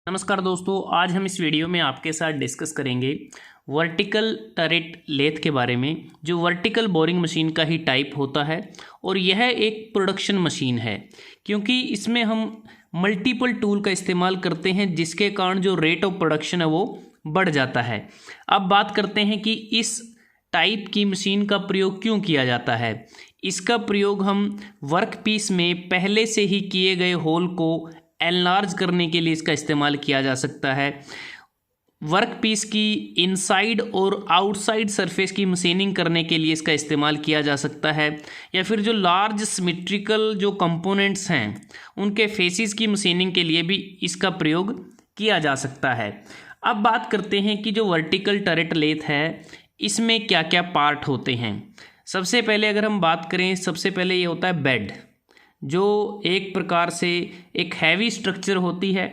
नमस्कार दोस्तों, आज हम इस वीडियो में आपके साथ डिस्कस करेंगे वर्टिकल टरेट लेथ के बारे में, जो वर्टिकल बोरिंग मशीन का ही टाइप होता है। और यह एक प्रोडक्शन मशीन है क्योंकि इसमें हम मल्टीपल टूल का इस्तेमाल करते हैं, जिसके कारण जो रेट ऑफ प्रोडक्शन है वो बढ़ जाता है। अब बात करते हैं कि इस टाइप की मशीन का प्रयोग क्यों किया जाता है। इसका प्रयोग हम वर्क पीस में पहले से ही किए गए होल को एनलार्ज करने के लिए इसका इस्तेमाल किया जा सकता है। वर्क पीस की इनसाइड और आउटसाइड सरफेस की मशीनिंग करने के लिए इसका इस्तेमाल किया जा सकता है, या फिर जो लार्ज सिमेट्रिकल जो कंपोनेंट्स हैं उनके फेसिस की मशीनिंग के लिए भी इसका प्रयोग किया जा सकता है। अब बात करते हैं कि जो वर्टिकल टरेट लेथ है इसमें क्या क्या पार्ट होते हैं। सबसे पहले अगर हम बात करें, सबसे पहले ये होता है बेड, जो एक प्रकार से एक हैवी स्ट्रक्चर होती है,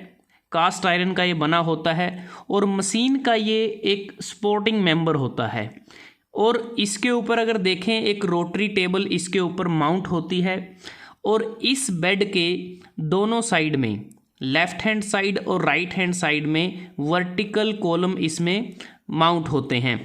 कास्ट आयरन का ये बना होता है और मशीन का ये एक सपोर्टिंग मेंबर होता है। और इसके ऊपर अगर देखें, एक रोटरी टेबल इसके ऊपर माउंट होती है और इस बेड के दोनों साइड में, लेफ़्ट हैंड साइड और राइट हैंड साइड में वर्टिकल कॉलम इसमें माउंट होते हैं।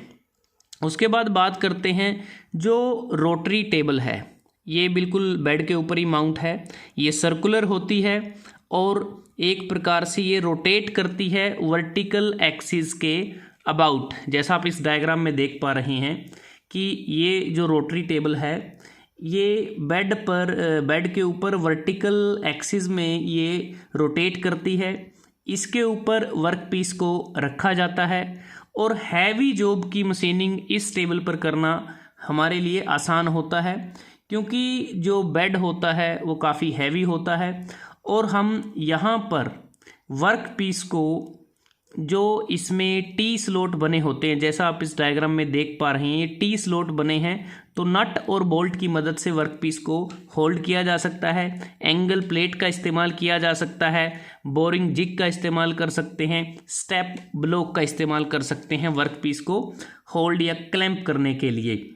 उसके बाद बात करते हैं जो रोटरी टेबल है, ये बिल्कुल बेड के ऊपर ही माउंट है। ये सर्कुलर होती है और एक प्रकार से ये रोटेट करती है वर्टिकल एक्सिस के अबाउट। जैसा आप इस डायग्राम में देख पा रहे हैं कि ये जो रोटरी टेबल है ये बेड के ऊपर वर्टिकल एक्सिस में ये रोटेट करती है। इसके ऊपर वर्क पीस को रखा जाता है और हैवी जॉब की मशीनिंग इस टेबल पर करना हमारे लिए आसान होता है, क्योंकि जो बेड होता है वो काफ़ी हैवी होता है और हम यहाँ पर वर्क पीस को, जो इसमें टी स्लॉट बने होते हैं, जैसा आप इस डायग्राम में देख पा रहे हैं, ये टी स्लॉट बने हैं, तो नट और बोल्ट की मदद से वर्क पीस को होल्ड किया जा सकता है। एंगल प्लेट का इस्तेमाल किया जा सकता है, बोरिंग जिग का इस्तेमाल कर सकते हैं, स्टेप ब्लॉक का इस्तेमाल कर सकते हैं वर्क पीस को होल्ड या क्लैंप करने के लिए।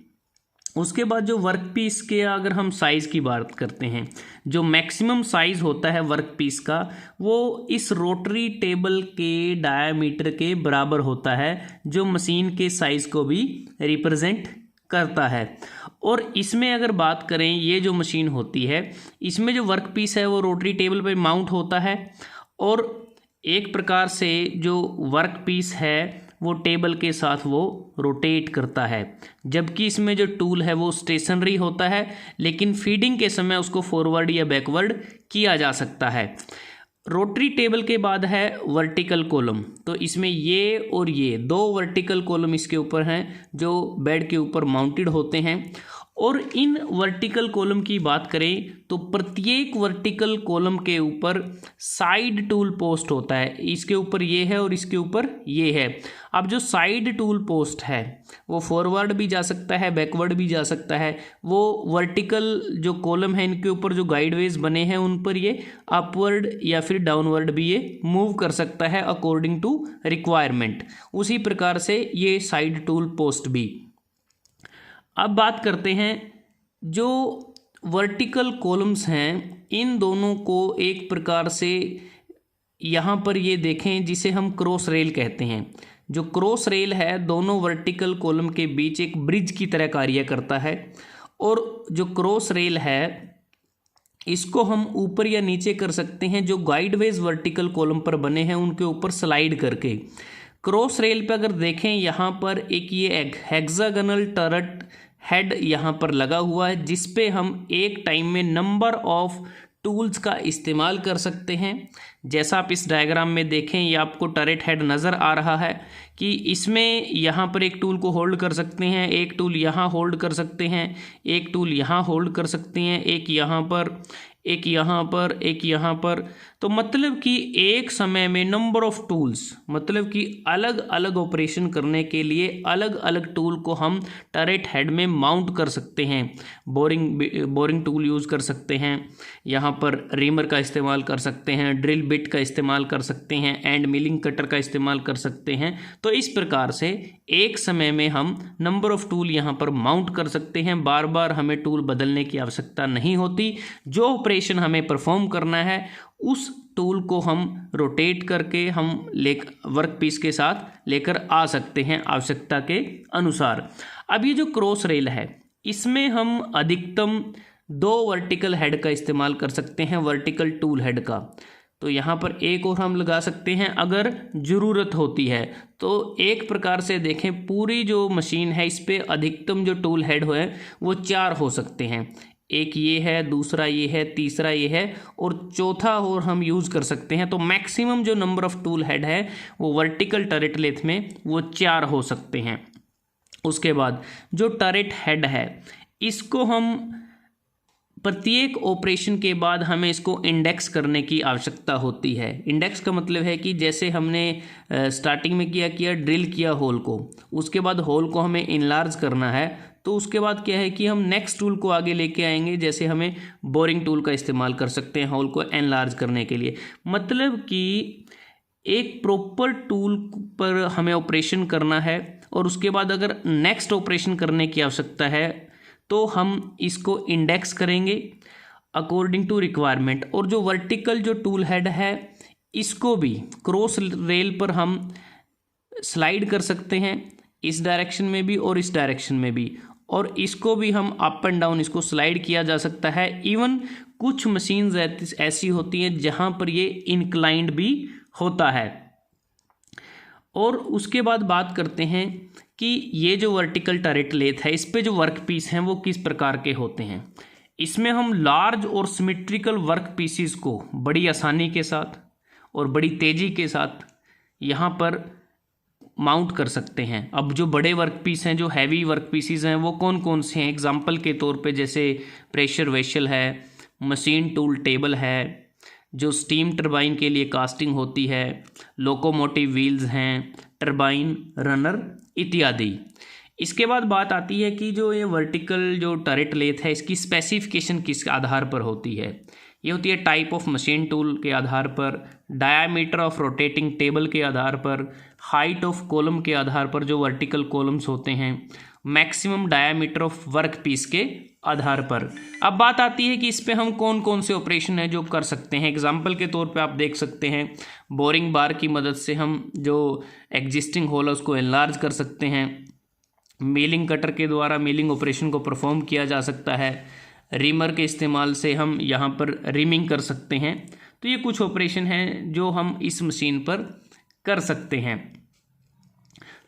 उसके बाद जो वर्क पीस के अगर हम साइज़ की बात करते हैं, जो मैक्सिमम साइज़ होता है वर्क पीस का वो इस रोटरी टेबल के डायामीटर के बराबर होता है, जो मशीन के साइज़ को भी रिप्रेजेंट करता है। और इसमें अगर बात करें, ये जो मशीन होती है इसमें जो वर्क पीस है वो रोटरी टेबल पे माउंट होता है और एक प्रकार से जो वर्क पीस है वो टेबल के साथ वो रोटेट करता है, जबकि इसमें जो टूल है वो स्टेशनरी होता है, लेकिन फीडिंग के समय उसको फॉरवर्ड या बैकवर्ड किया जा सकता है। रोटरी टेबल के बाद है वर्टिकल कॉलम, तो इसमें ये और ये दो वर्टिकल कॉलम इसके ऊपर हैं जो बेड के ऊपर माउंटेड होते हैं। और इन वर्टिकल कॉलम की बात करें तो प्रत्येक वर्टिकल कॉलम के ऊपर साइड टूल पोस्ट होता है, इसके ऊपर ये है और इसके ऊपर ये है। अब जो साइड टूल पोस्ट है वो फॉरवर्ड भी जा सकता है, बैकवर्ड भी जा सकता है। वो वर्टिकल जो कॉलम है इनके ऊपर जो गाइडवेज बने हैं उन पर ये अपवर्ड या फिर डाउनवर्ड भी ये मूव कर सकता है अकॉर्डिंग टू रिक्वायरमेंट। उसी प्रकार से ये साइड टूल पोस्ट भी। अब बात करते हैं जो वर्टिकल कॉलम्स हैं, इन दोनों को एक प्रकार से यहाँ पर ये देखें, जिसे हम क्रॉस रेल कहते हैं। जो क्रॉस रेल है दोनों वर्टिकल कॉलम के बीच एक ब्रिज की तरह कार्य करता है। और जो क्रॉस रेल है इसको हम ऊपर या नीचे कर सकते हैं, जो गाइडवेज वर्टिकल कॉलम पर बने हैं उनके ऊपर स्लाइड करके। क्रॉस रेल पे अगर देखें, यहाँ पर एक ये हेक्सागोनल टर्रेट हेड यहाँ पर लगा हुआ है, जिस पे हम एक टाइम में नंबर ऑफ टूल्स का इस्तेमाल कर सकते हैं। जैसा आप इस डायग्राम में देखें, ये आपको टरेट हेड नज़र आ रहा है कि इसमें यहाँ पर एक टूल को होल्ड कर सकते हैं, एक टूल यहाँ होल्ड कर सकते हैं, एक टूल यहाँ होल्ड कर सकते हैं, एक यहाँ पर, एक यहाँ पर, एक यहाँ पर। तो मतलब कि एक समय में नंबर ऑफ टूल्स, मतलब कि अलग अलग ऑपरेशन करने के लिए अलग अलग टूल को हम टरेट हेड में माउंट कर सकते हैं। बोरिंग टूल यूज़ कर सकते हैं, यहाँ पर रीमर का इस्तेमाल कर सकते हैं, ड्रिल बिट का इस्तेमाल कर सकते हैं, एंड मिलिंग कटर का इस्तेमाल कर सकते हैं। तो इस प्रकार से एक समय में हम नंबर ऑफ टूल यहाँ पर माउंट कर सकते हैं। बार बार हमें टूल बदलने की आवश्यकता नहीं होती। जो ऑपरेशन ऑपरेशन हमें परफॉर्म करना है उस टूल को हम रोटेट करके हम वर्क पीस के साथ लेकर आ सकते हैं आवश्यकता के अनुसार। अब ये जो क्रॉस रेल है इसमें हम अधिकतम 2 वर्टिकल हेड का इस्तेमाल कर सकते हैं, वर्टिकल टूल हेड का। तो यहाँ पर एक और हम लगा सकते हैं अगर ज़रूरत होती है। तो एक प्रकार से देखें पूरी जो मशीन है इस पर अधिकतम जो टूल हेड है वो 4 हो सकते हैं। एक ये है, दूसरा ये है, तीसरा ये है और चौथा और हम यूज़ कर सकते हैं। तो मैक्सिमम जो नंबर ऑफ़ टूल हेड है वो वर्टिकल टरेट लेथ में वो 4 हो सकते हैं। उसके बाद जो टरेट हेड है इसको हम प्रत्येक ऑपरेशन के बाद हमें इसको इंडेक्स करने की आवश्यकता होती है। इंडेक्स का मतलब है कि जैसे हमने स्टार्टिंग में किया ड्रिल किया होल को, उसके बाद होल को हमें इनलार्ज करना है, तो उसके बाद क्या है कि हम नेक्स्ट टूल को आगे लेके आएंगे। जैसे हमें बोरिंग टूल का इस्तेमाल कर सकते हैं होल को एनलार्ज करने के लिए। मतलब कि एक प्रॉपर टूल पर हमें ऑपरेशन करना है और उसके बाद अगर नेक्स्ट ऑपरेशन करने की आवश्यकता है तो हम इसको इंडेक्स करेंगे अकॉर्डिंग टू रिक्वायरमेंट। और जो वर्टिकल जो टूल हेड है इसको भी क्रॉस रेल पर हम स्लाइड कर सकते हैं, इस डायरेक्शन में भी और इस डायरेक्शन में भी, और इसको भी हम अप एंड डाउन इसको स्लाइड किया जा सकता है। इवन कुछ मशीन्स ऐसी होती हैं जहां पर ये इंक्लाइंड भी होता है। और उसके बाद बात करते हैं कि ये जो वर्टिकल टरेट लेथ है इस पे जो वर्क पीस हैं वो किस प्रकार के होते हैं। इसमें हम लार्ज और सिमेट्रिकल वर्क पीसीस को बड़ी आसानी के साथ और बड़ी तेज़ी के साथ यहाँ पर माउंट कर सकते हैं। अब जो बड़े वर्क पीस हैं, जो हैवी वर्क पीसीस हैं, वो कौन कौन से हैं? एग्जाम्पल के तौर पे जैसे प्रेशर वेसल है, मशीन टूल टेबल है, जो स्टीम टरबाइन के लिए कास्टिंग होती है, लोकोमोटिव व्हील्स हैं, टरबाइन रनर इत्यादि। इसके बाद बात आती है कि जो ये वर्टिकल जो टरेट लेथ है इसकी स्पेसिफिकेशन किस आधार पर होती है। ये होती है टाइप ऑफ मशीन टूल के आधार पर, डायामीटर ऑफ रोटेटिंग टेबल के आधार पर, हाइट ऑफ कॉलम के आधार पर जो वर्टिकल कॉलम्स होते हैं, maximum diameter of work piece के आधार पर। अब बात आती है कि इस पे हम कौन कौन से ऑपरेशन है जो कर सकते हैं। एग्जाम्पल के तौर पे आप देख सकते हैं बोरिंग बार की मदद से हम जो एग्जिस्टिंग होल है उसको एनलार्ज कर सकते हैं। मिलिंग कटर के द्वारा मिलिंग ऑपरेशन को परफॉर्म किया जा सकता है। रिमर के इस्तेमाल से हम यहाँ पर रिमिंग कर सकते हैं। तो ये कुछ ऑपरेशन हैं जो हम इस मशीन पर कर सकते हैं।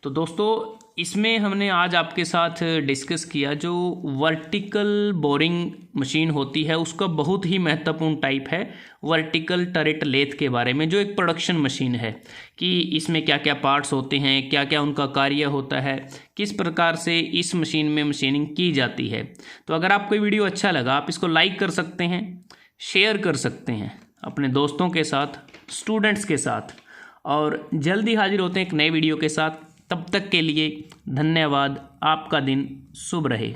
तो दोस्तों इसमें हमने आज आपके साथ डिस्कस किया जो वर्टिकल बोरिंग मशीन होती है उसका बहुत ही महत्वपूर्ण टाइप है वर्टिकल टरेट लेथ के बारे में, जो एक प्रोडक्शन मशीन है कि इसमें क्या क्या पार्ट्स होते हैं, क्या क्या उनका कार्य होता है, किस प्रकार से इस मशीन में मशीनिंग की जाती है। तो अगर आपको वीडियो अच्छा लगा आप इसको लाइक कर सकते हैं, शेयर कर सकते हैं अपने दोस्तों के साथ, स्टूडेंट्स के साथ, और जल्दी हाजिर होते हैं एक नए वीडियो के साथ। तब तक के लिए धन्यवाद। आपका दिन शुभ रहे।